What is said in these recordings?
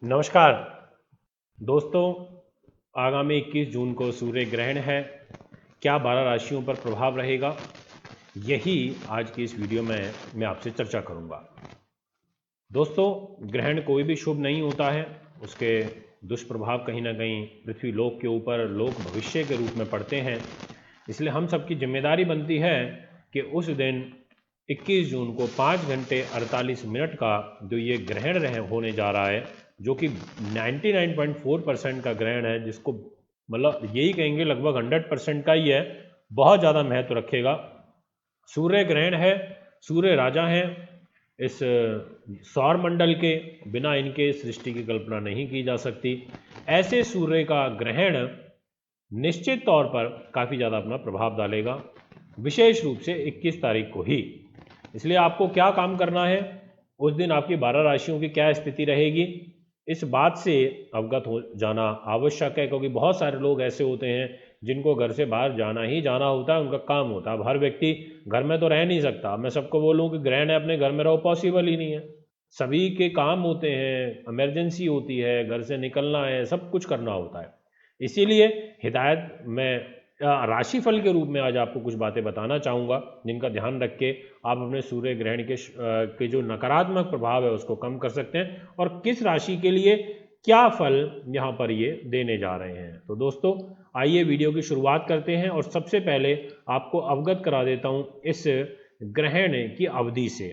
नमस्कार दोस्तों, आगामी 21 जून को सूर्य ग्रहण है। क्या 12 राशियों पर प्रभाव रहेगा, यही आज की इस वीडियो में मैं आपसे चर्चा करूंगा। दोस्तों, ग्रहण कोई भी शुभ नहीं होता है। उसके दुष्प्रभाव कहीं ना कहीं पृथ्वी लोक के ऊपर लोक भविष्य के रूप में पड़ते हैं। इसलिए हम सबकी जिम्मेदारी बनती है कि उस दिन 21 जून को 5 घंटे 48 मिनट का जो ये ग्रहण होने जा रहा है, जो कि 99.4% का ग्रहण है, जिसको मतलब यही कहेंगे लगभग 100% का ही है, बहुत ज़्यादा महत्व रखेगा। सूर्य ग्रहण है, सूर्य राजा हैं इस सौर मंडल के, बिना इनके सृष्टि की कल्पना नहीं की जा सकती। ऐसे सूर्य का ग्रहण निश्चित तौर पर काफ़ी ज़्यादा अपना प्रभाव डालेगा, विशेष रूप से 21 तारीख को ही। इसलिए आपको क्या काम करना है, उस दिन आपकी 12 राशियों की क्या स्थिति रहेगी, इस बात से अवगत हो जाना आवश्यक है। क्योंकि बहुत सारे लोग ऐसे होते हैं जिनको घर से बाहर जाना ही जाना होता है, उनका काम होता है। अब हर व्यक्ति घर में तो रह नहीं सकता। मैं सबको बोलूँ कि ग्रहण है अपने घर में रहो, पॉसिबल ही नहीं है। सभी के काम होते हैं, इमरजेंसी होती है, घर से निकलना है, सब कुछ करना होता है। इसीलिए हिदायत में राशिफल के रूप में आज आपको कुछ बातें बताना चाहूँगा, जिनका ध्यान रख के आप अपने सूर्य ग्रहण के जो नकारात्मक प्रभाव है उसको कम कर सकते हैं, और किस राशि के लिए क्या फल यहाँ पर ये देने जा रहे हैं। तो दोस्तों, आइए वीडियो की शुरुआत करते हैं, और सबसे पहले आपको अवगत करा देता हूँ इस ग्रहण की अवधि से।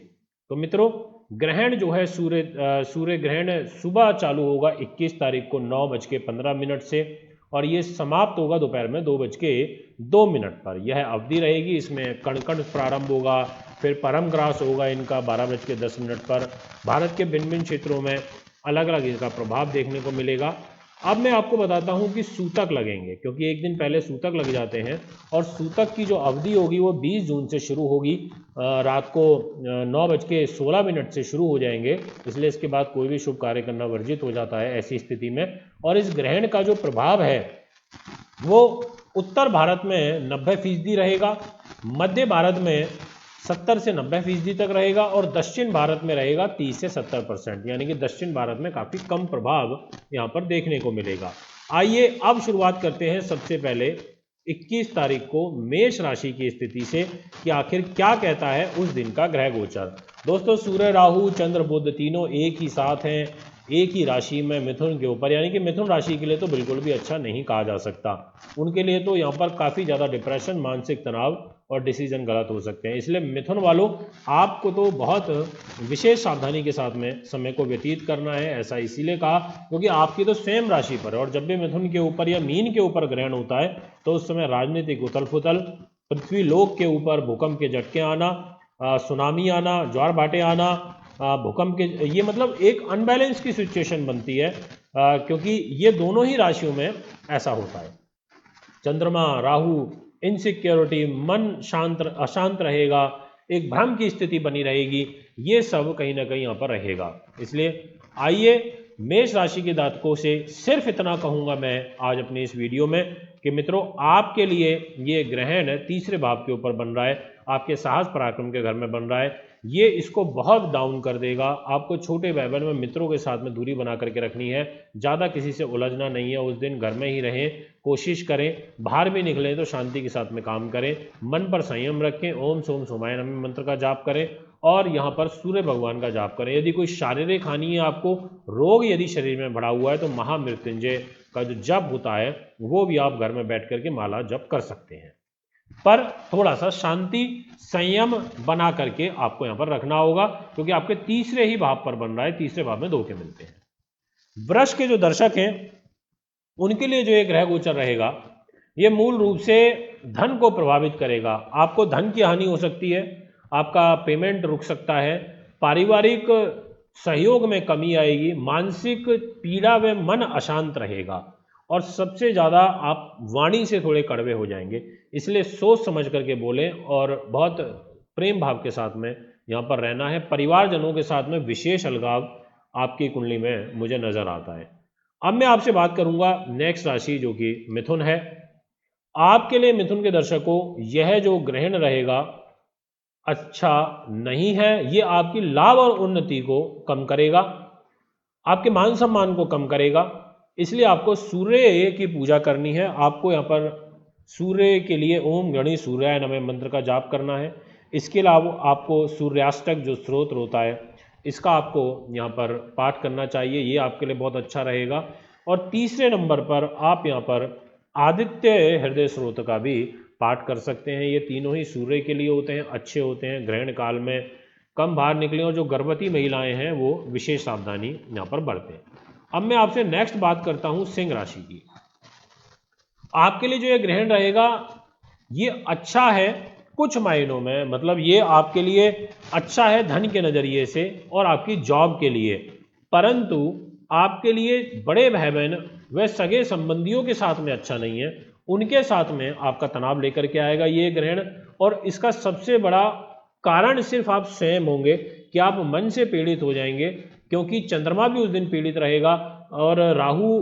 तो मित्रों, ग्रहण जो है सूर्य ग्रहण सुबह चालू होगा 21 तारीख को 9:15 से, और ये समाप्त होगा दोपहर में 2:02 पर। यह अवधि रहेगी। इसमें कण प्रारंभ होगा, फिर परम ग्रास होगा इनका 12:10 पर। भारत के भिन्न भिन्न क्षेत्रों में अलग अलग इसका प्रभाव देखने को मिलेगा। अब मैं आपको बताता हूं कि सूतक लगेंगे, क्योंकि एक दिन पहले सूतक लग जाते हैं, और सूतक की जो अवधि होगी वो 20 जून से शुरू होगी। रात को 9:16 से शुरू हो जाएंगे। इसलिए इसके बाद कोई भी शुभ कार्य करना वर्जित हो जाता है ऐसी स्थिति में। और इस ग्रहण का जो प्रभाव है वो उत्तर भारत में 90% रहेगा, मध्य भारत में 70 से 90% तक रहेगा, और दक्षिण भारत में रहेगा 30 से 70%। यानी कि दक्षिण भारत में काफ़ी कम प्रभाव यहाँ पर देखने को मिलेगा। आइए अब शुरुआत करते हैं सबसे पहले 21 तारीख को मेष राशि की स्थिति से, कि आखिर क्या कहता है उस दिन का ग्रह गोचर। दोस्तों, सूर्य राहु चंद्र बुध तीनों एक ही साथ हैं, एक ही राशि में मिथुन के ऊपर। यानी कि मिथुन राशि के लिए तो बिल्कुल भी अच्छा नहीं कहा जा सकता। उनके लिए तो यहाँ पर काफ़ी ज़्यादा डिप्रेशन, मानसिक तनाव और डिसीजन गलत हो सकते हैं। इसलिए मिथुन वालों, आपको तो बहुत विशेष सावधानी के साथ में समय को व्यतीत करना है। ऐसा इसीलिए कहा क्योंकि आपकी तो स्वयं राशि पर है, और जब भी मिथुन के ऊपर या मीन के ऊपर ग्रहण होता है तो उस समय राजनीतिक उथल पुथल, पृथ्वी लोक के ऊपर भूकंप के झटके आना, सुनामी आना, ज्वार भाटे आना, भूकंप के, ये मतलब एक अनबैलेंस की सिचुएशन बनती है, क्योंकि ये दोनों ही राशियों में ऐसा होता है। चंद्रमा राहु, इनसिक्योरिटी, मन शांत अशांत रहेगा, एक भ्रम की स्थिति बनी रहेगी, ये सब कहीं ना कहीं यहाँ पर रहेगा। इसलिए आइए मेष राशि के जातकों से सिर्फ इतना कहूँगा मैं आज अपनी इस वीडियो में, कि मित्रों, आपके लिए ये ग्रहण तीसरे भाव के ऊपर बन रहा है, आपके साहस पराक्रम के घर में बन रहा है। ये इसको बहुत डाउन कर देगा। आपको छोटे व्यवहार में मित्रों के साथ में दूरी बना करके रखनी है, ज़्यादा किसी से उलझना नहीं है। उस दिन घर में ही रहें, कोशिश करें, बाहर भी निकलें तो शांति के साथ में काम करें, मन पर संयम रखें, ओम सोम सोमाय नमः मंत्र का जाप करें, और यहाँ पर सूर्य भगवान का जाप करें। यदि कोई शारीरिक हानि है, आपको रोग यदि शरीर में बढ़ा हुआ है, तो महामृत्युंजय का जो जप होता है वो भी आप घर में बैठ करके माला जप कर सकते हैं। पर थोड़ा सा शांति संयम बना करके आपको यहाँ पर रखना होगा, क्योंकि आपके तीसरे ही भाव पर बन रहा है, तीसरे भाव में धोखे मिलते हैं। वृष के जो दर्शक हैं उनके लिए जो एक ग्रह गोचर रहेगा, ये मूल रूप से धन को प्रभावित करेगा। आपको धन की हानि हो सकती है, आपका पेमेंट रुक सकता है, पारिवारिक सहयोग में कमी आएगी, मानसिक पीड़ा व मन अशांत रहेगा, और सबसे ज़्यादा आप वाणी से थोड़े कड़वे हो जाएंगे। इसलिए सोच समझ करके बोलें, और बहुत प्रेम भाव के साथ में यहाँ पर रहना है। परिवारजनों के साथ में विशेष अलगाव आपकी कुंडली में मुझे नज़र आता है। अब मैं आपसे बात करूंगा नेक्स्ट राशि, जो कि मिथुन है। आपके लिए मिथुन के दर्शकों, यह जो ग्रहण रहेगा अच्छा नहीं है। ये आपकी लाभ और उन्नति को कम करेगा। आपके मान सम्मान को कम करेगा, इसलिए आपको सूर्य की पूजा करनी है। आपको यहाँ पर सूर्य के लिए ओम गणेश सूर्याय नमः मंत्र का जाप करना है। इसके अलावा आपको सूर्याष्टक जो स्तोत्र होता है इसका आपको यहाँ पर पाठ करना चाहिए, ये आपके लिए बहुत अच्छा रहेगा। और तीसरे नंबर पर आप यहाँ पर आदित्य हृदय स्रोत का भी पाठ कर सकते हैं। ये तीनों ही सूर्य के लिए होते हैं, अच्छे होते हैं, ग्रहण काल में कम बाहर निकलें, और जो गर्भवती महिलाएं हैं वो विशेष सावधानी यहाँ पर बरतें। अब मैं आपसे नेक्स्ट बात करता हूँ सिंह राशि की। आपके लिए जो ये ग्रहण रहेगा ये अच्छा है कुछ मायनों में, मतलब ये आपके लिए अच्छा है धन के नज़रिए से और आपकी जॉब के लिए, परंतु आपके लिए बड़े भाई बहन व सगे संबंधियों के साथ में अच्छा नहीं है, उनके साथ में आपका तनाव लेकर के आएगा ये ग्रहण। और इसका सबसे बड़ा कारण सिर्फ आप स्वयं होंगे कि आप मन से पीड़ित हो जाएंगे, क्योंकि चंद्रमा भी उस दिन पीड़ित रहेगा और राहु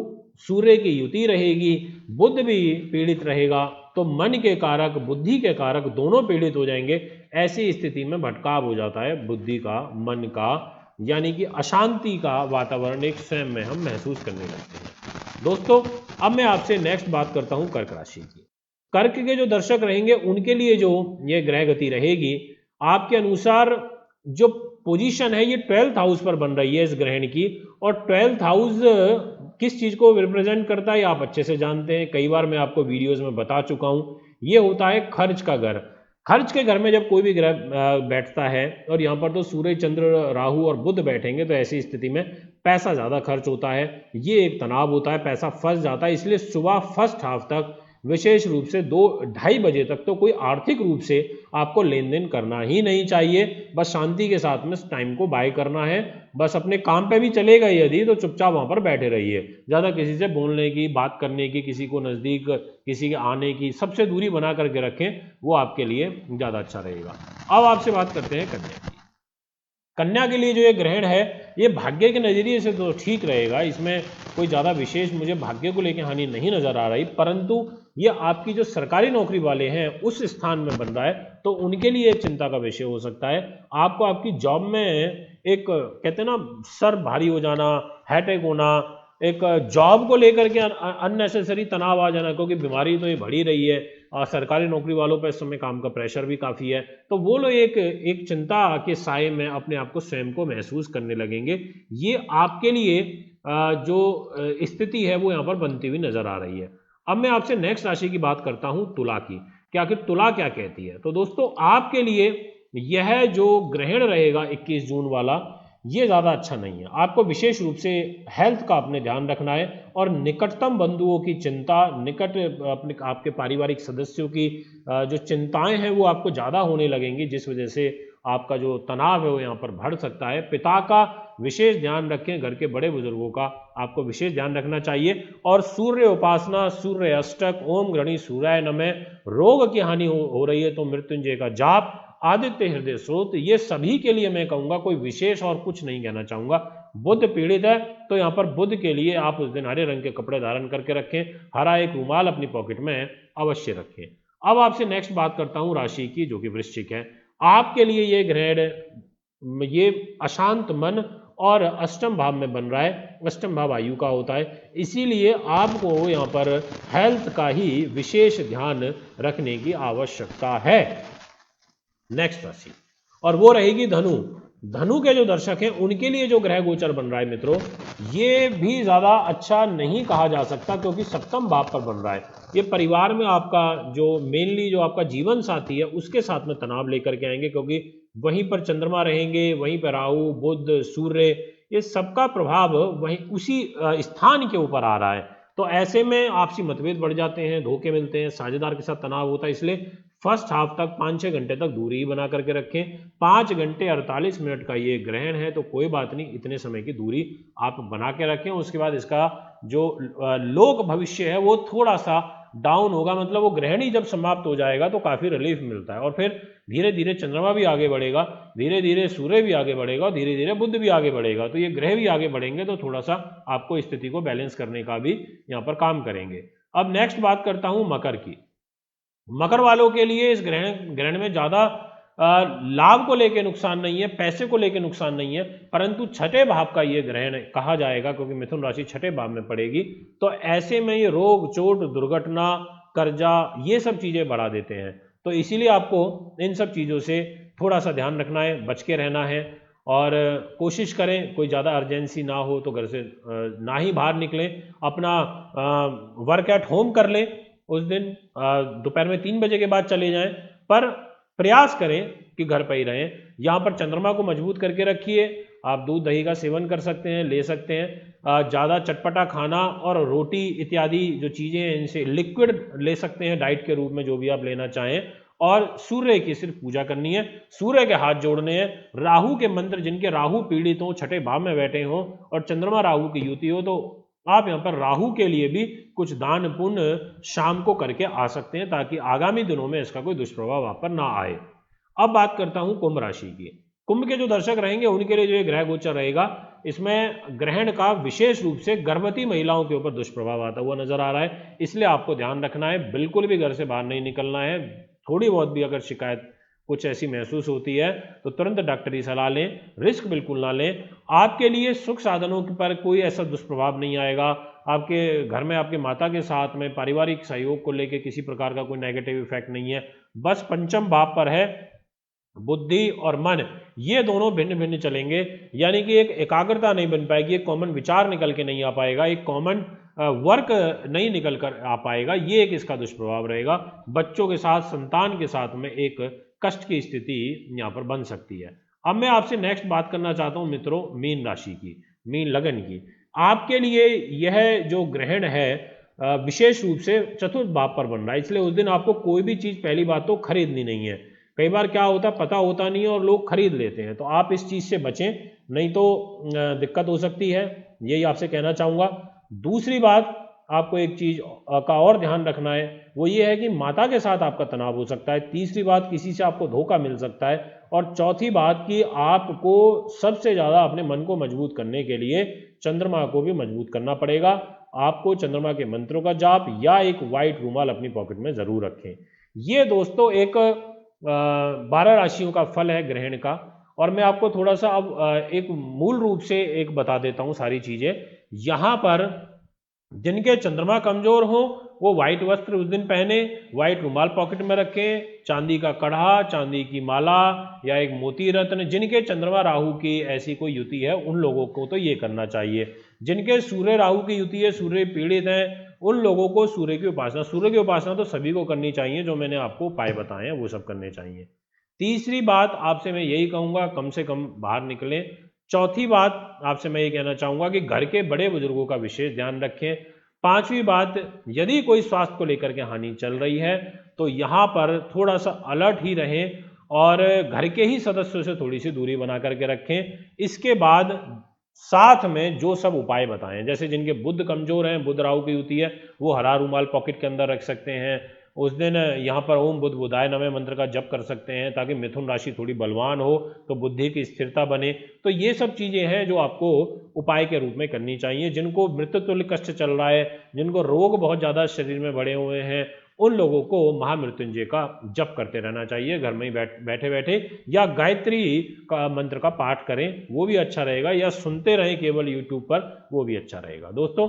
सूर्य की युति रहेगी, बुध भी पीड़ित रहेगा, तो मन के कारक बुद्धि के कारक दोनों पीड़ित हो जाएंगे। ऐसी स्थिति में भटकाव हो जाता है बुद्धि का, मन का, यानी कि अशांति का वातावरण एक स्वयं में हम महसूस करने लगते हैं। दोस्तों अब मैं आपसे नेक्स्ट बात करता हूं कर्क राशि की। कर्क के जो दर्शक रहेंगे उनके लिए जो ये ग्रह गति रहेगी आपके अनुसार जो पोजीशन है ये 12th हाउस पर बन रही है इस ग्रहण की, और 12th हाउस किस चीज को रिप्रेजेंट करता है आप अच्छे से जानते हैं, कई बार मैं आपको वीडियोस में बता चुका हूं। ये होता है खर्च का घर। खर्च के घर में जब कोई भी ग्रह बैठता है, और यहाँ पर तो सूर्य चंद्र राहु और बुध बैठेंगे, तो ऐसी स्थिति में पैसा ज़्यादा खर्च होता है, ये एक तनाव होता है, पैसा फंस जाता है। इसलिए सुबह फर्स्ट हाफ तक विशेष रूप से 2-2:30 बजे तक तो कोई आर्थिक रूप से आपको लेन देन करना ही नहीं चाहिए। बस शांति के साथ में टाइम को बाय करना है, बस अपने काम पे भी चलेगा यदि तो चुपचाप वहां पर बैठे रहिए, ज़्यादा किसी से बोलने की, बात करने की, किसी को नज़दीक किसी के आने की, सबसे दूरी बना करके रखें, वो आपके लिए ज़्यादा अच्छा रहेगा। अब आपसे बात करते हैं कन्या की। कन्या के लिए जो ये ग्रहण है ये भाग्य के नज़रिए से तो ठीक रहेगा, इसमें कोई ज़्यादा विशेष मुझे भाग्य को लेकर हानि नहीं नज़र आ रही, परंतु ये आपकी जो सरकारी नौकरी वाले हैं उस स्थान में बन रहा है, तो उनके लिए चिंता का विषय हो सकता है। आपको आपकी जॉब में एक कहते हैं ना सर भारी हो जाना, हेडेक होना, एक जॉब को लेकर के अननेसेसरी तनाव आ जाना, क्योंकि बीमारी तो ये बढ़ी रही है और सरकारी नौकरी वालों पर इस समय काम का प्रेशर भी काफ़ी है, तो वो लोग एक चिंता के साए में अपने आप को स्वयं को महसूस करने लगेंगे। ये आपके लिए जो स्थिति है वो यहाँ पर बनती हुई नजर आ रही है। अब मैं आपसे नेक्स्ट राशि की बात करता हूँ तुला की, कि आखिर तुला क्या कहती है। तो दोस्तों आपके लिए यह जो ग्रहण रहेगा 21 जून वाला, ये ज़्यादा अच्छा नहीं है। आपको विशेष रूप से हेल्थ का अपने ध्यान रखना है, और निकटतम बंधुओं की चिंता, निकट अपने आपके पारिवारिक सदस्यों की जो चिंताएं हैं वो आपको ज़्यादा होने लगेंगी, जिस वजह से आपका जो तनाव है वो यहाँ पर बढ़ सकता है। पिता का विशेष ध्यान रखें, घर के बड़े बुजुर्गों का आपको विशेष ध्यान रखना चाहिए। और सूर्य उपासना, सूर्य अष्टक, ओम गणेश सूर्याय नमः, रोग की हानि हो रही है तो मृत्युंजय का जाप, आदित्य हृदय स्रोत, ये सभी के लिए मैं कहूंगा, कोई विशेष और कुछ नहीं कहना चाहूंगा। बुध पीड़ित है तो यहाँ पर बुध के लिए आप उस दिन हरे रंग के कपड़े धारण करके रखें, हरा एक रुमाल अपनी पॉकेट में अवश्य रखें। अब आपसे नेक्स्ट बात करता हूं राशि की जो कि वृश्चिक है। आपके लिए ये ग्रहण ये अशांत मन और अष्टम भाव में बन रहा है, अष्टम भाव आयु का होता है, इसीलिए आपको यहाँ पर हेल्थ का ही विशेष ध्यान रखने की आवश्यकता है। नेक्स्ट राशि और वो रहेगी धनु। धनु के जो दर्शक हैं उनके लिए जो ग्रह गोचर बन रहा है मित्रों, ये भी ज्यादा अच्छा नहीं कहा जा सकता, क्योंकि सप्तम भाव पर बन रहा है। ये परिवार में आपका जो मेनली जो आपका जीवन साथी है उसके साथ में तनाव लेकर के आएंगे, क्योंकि वहीं पर चंद्रमा रहेंगे, वहीं पर राहु बुध सूर्य, ये सबका प्रभाव वहीं उसी स्थान के ऊपर आ रहा है। तो ऐसे में आपसी मतभेद बढ़ जाते हैं, धोखे मिलते हैं, साझेदार के साथ तनाव होता है। इसलिए फर्स्ट हाफ तक 5-6 घंटे तक दूरी ही बना करके रखें। 5 घंटे 48 मिनट का ये ग्रहण है, तो कोई बात नहीं, इतने समय की दूरी आप बना के रखें। उसके बाद इसका जो लोक भविष्य है वो थोड़ा सा डाउन होगा, मतलब वो ग्रहण ही जब समाप्त हो जाएगा तो काफी रिलीफ मिलता है, और फिर धीरे धीरे चंद्रमा भी आगे बढ़ेगा, धीरे धीरे सूर्य भी आगे बढ़ेगा, और धीरे धीरे बुध भी आगे बढ़ेगा, तो ये ग्रह भी आगे बढ़ेंगे, तो थोड़ा सा आपको स्थिति को बैलेंस करने का भी यहाँ पर काम करेंगे। अब नेक्स्ट बात करता हूं मकर की। मकर वालों के लिए इस ग्रहण में ज़्यादा लाभ को लेके नुकसान नहीं है, पैसे को लेके नुकसान नहीं है, परंतु छठे भाव का ये ग्रहण कहा जाएगा क्योंकि मिथुन राशि छठे भाव में पड़ेगी, तो ऐसे में ये रोग, चोट, दुर्घटना, कर्जा, ये सब चीजें बढ़ा देते हैं। तो इसीलिए आपको इन सब चीजों से थोड़ा सा ध्यान रखना है, बच के रहना है और कोशिश करें कोई ज़्यादा अर्जेंसी ना हो तो घर से ना ही बाहर निकलें, अपना वर्क एट होम कर लें, उस दिन दोपहर में 3 बजे के बाद चले जाएं, पर प्रयास करें कि घर पर ही रहें। यहाँ पर चंद्रमा को मजबूत करके रखिए। आप दूध दही का सेवन कर सकते हैं, ले सकते हैं। ज़्यादा चटपटा खाना और रोटी इत्यादि जो चीज़ें हैं इनसे लिक्विड ले सकते हैं डाइट के रूप में, जो भी आप लेना चाहें। और सूर्य की सिर्फ पूजा करनी है, सूर्य के हाथ जोड़ने हैं। राहु के मंत्र, जिनके राहु पीड़ित हो, छठे भाव में बैठे हो और चंद्रमा राहु की युति हो, तो आप यहाँ पर राहु के लिए भी कुछ दान पुण्य शाम को करके आ सकते हैं ताकि आगामी दिनों में इसका कोई दुष्प्रभाव आप पर ना आए। अब बात करता हूं कुंभ राशि की। कुंभ के जो दर्शक रहेंगे उनके लिए जो ये ग्रह गोचर रहेगा, इसमें ग्रहण का विशेष रूप से गर्भवती महिलाओं के ऊपर दुष्प्रभाव आता हुआ नजर आ रहा है, इसलिए आपको ध्यान रखना है, बिल्कुल भी घर से बाहर नहीं निकलना है। थोड़ी बहुत भी अगर शिकायत कुछ ऐसी महसूस होती है तो तुरंत डॉक्टरी सलाह लें, रिस्क बिल्कुल ना लें। आपके लिए सुख साधनों पर कोई ऐसा दुष्प्रभाव नहीं आएगा। आपके घर में आपके माता के साथ में पारिवारिक सहयोग को लेकर किसी प्रकार का कोई नेगेटिव इफेक्ट नहीं है। बस पंचम भाव पर है बुद्धि और मन, ये दोनों भिन्न भिन्न चलेंगे, यानी कि एक एकाग्रता नहीं बन पाएगी, एक कॉमन विचार निकल के नहीं आ पाएगा, एक कॉमन वर्क नहीं निकल कर आ पाएगा। ये एक इसका दुष्प्रभाव रहेगा। बच्चों के साथ, संतान के साथ में एक कष्ट की स्थिति यहाँ पर बन सकती है। अब मैं आपसे नेक्स्ट बात करना चाहता हूँ मित्रों, मीन राशि की, मीन लगन की। आपके लिए यह जो ग्रहण है विशेष रूप से चतुर्थ भाव पर बन रहा है, इसलिए उस दिन आपको कोई भी चीज पहली बात तो खरीदनी नहीं है। कई बार क्या होता पता होता नहीं है और लोग खरीद लेते हैं, तो आप इस चीज से बचें, नहीं तो दिक्कत हो सकती है, यही आपसे कहना चाहूंगा। दूसरी बात, आपको एक चीज का और ध्यान रखना है, वो ये है कि माता के साथ आपका तनाव हो सकता है। तीसरी बात, किसी से आपको धोखा मिल सकता है। और चौथी बात कि आपको सबसे ज्यादा अपने मन को मजबूत करने के लिए चंद्रमा को भी मजबूत करना पड़ेगा। आपको चंद्रमा के मंत्रों का जाप या एक व्हाइट रूमाल अपनी पॉकेट में जरूर रखें। ये दोस्तों एक 12 राशियों का फल है ग्रहण का, और मैं आपको थोड़ा सा अब एक मूल रूप से एक बता देता हूं सारी चीजें। यहां पर जिनके चंद्रमा कमजोर हो वो व्हाइट वस्त्र उस दिन पहने, व्हाइट रुमाल पॉकेट में रखें, चांदी का कढ़ा, चांदी की माला या एक मोती रत्न। जिनके चंद्रमा राहु की ऐसी कोई युति है उन लोगों को तो ये करना चाहिए। जिनके सूर्य राहु की युति है, सूर्य पीड़ित है, उन लोगों को सूर्य की उपासना तो सभी को करनी चाहिए, जो मैंने आपको उपाय बताए हैं वो सब करने चाहिए। तीसरी बात आपसे मैं यही कहूंगा, कम से कम बाहर निकलें। चौथी बात आपसे मैं ये कहना चाहूंगा कि घर के बड़े बुजुर्गों का विशेष ध्यान रखें। पांचवी बात, यदि कोई स्वास्थ्य को लेकर के हानि चल रही है तो यहाँ पर थोड़ा सा अलर्ट ही रहें और घर के ही सदस्यों से थोड़ी सी दूरी बना करके रखें। इसके बाद साथ में जो सब उपाय बताएं, जैसे जिनके बुध कमजोर हैं, बुध राहु की युति है, वो हरा रुमाल पॉकेट के अंदर रख सकते हैं। उस दिन यहाँ पर ओम बुध बुधाय नमः मंत्र का जप कर सकते हैं ताकि मिथुन राशि थोड़ी बलवान हो, तो बुद्धि की स्थिरता बने। तो ये सब चीजें हैं जो आपको उपाय के रूप में करनी चाहिए। जिनको मृत्युतुल्य कष्ट चल रहा है, जिनको रोग बहुत ज्यादा शरीर में बढ़े हुए हैं, उन लोगों को महामृत्युंजय का जप करते रहना चाहिए घर में ही बैठे बैठे, या गायत्री का मंत्र का पाठ करें, वो भी अच्छा रहेगा, या सुनते रहें केवल यूट्यूब पर, वो भी अच्छा रहेगा। दोस्तों,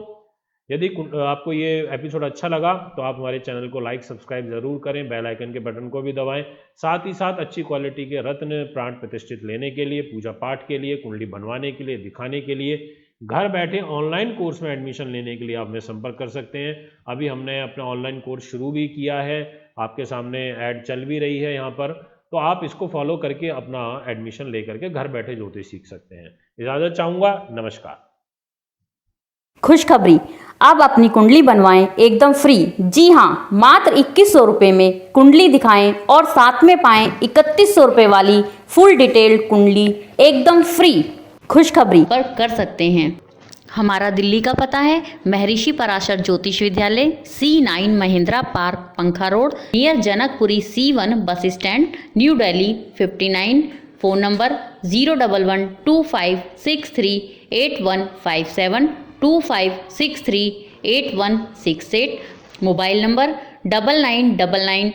यदि आपको ये एपिसोड अच्छा लगा तो आप हमारे चैनल को लाइक सब्सक्राइब जरूर करें, बेल आइकन के बटन को भी दबाएं। साथ ही साथ अच्छी क्वालिटी के रत्न प्राण प्रतिष्ठित लेने के लिए, पूजा पाठ के लिए, कुंडली बनवाने के लिए, दिखाने के लिए, घर बैठे ऑनलाइन कोर्स में एडमिशन लेने के लिए आप में संपर्क कर सकते हैं। अभी हमने अपना ऑनलाइन कोर्स शुरू भी किया है, आपके सामने ऐड चल भी रही है यहाँ पर, तो आप इसको फॉलो करके अपना एडमिशन लेकर के घर बैठे ज्योतिष सीख सकते हैं। इजाजत चाहूँगा, नमस्कार। खुशखबरी, अब अपनी कुंडली बनवाएं एकदम फ्री। जी हाँ, मात्र 2100 रुपये में कुंडली दिखाएं और साथ में पाएं 3100 रुपये वाली फुल डिटेल्ड कुंडली एकदम फ्री। खुशखबरी पर कर सकते हैं। हमारा दिल्ली का पता है महर्षि पराशर ज्योतिष विद्यालय, C9 महिंद्रा पार्क, पंखा road, near Janakpuri C1 bus stand, new Delhi 59। Phone number 01125638157, 25638168। Mobile number 9999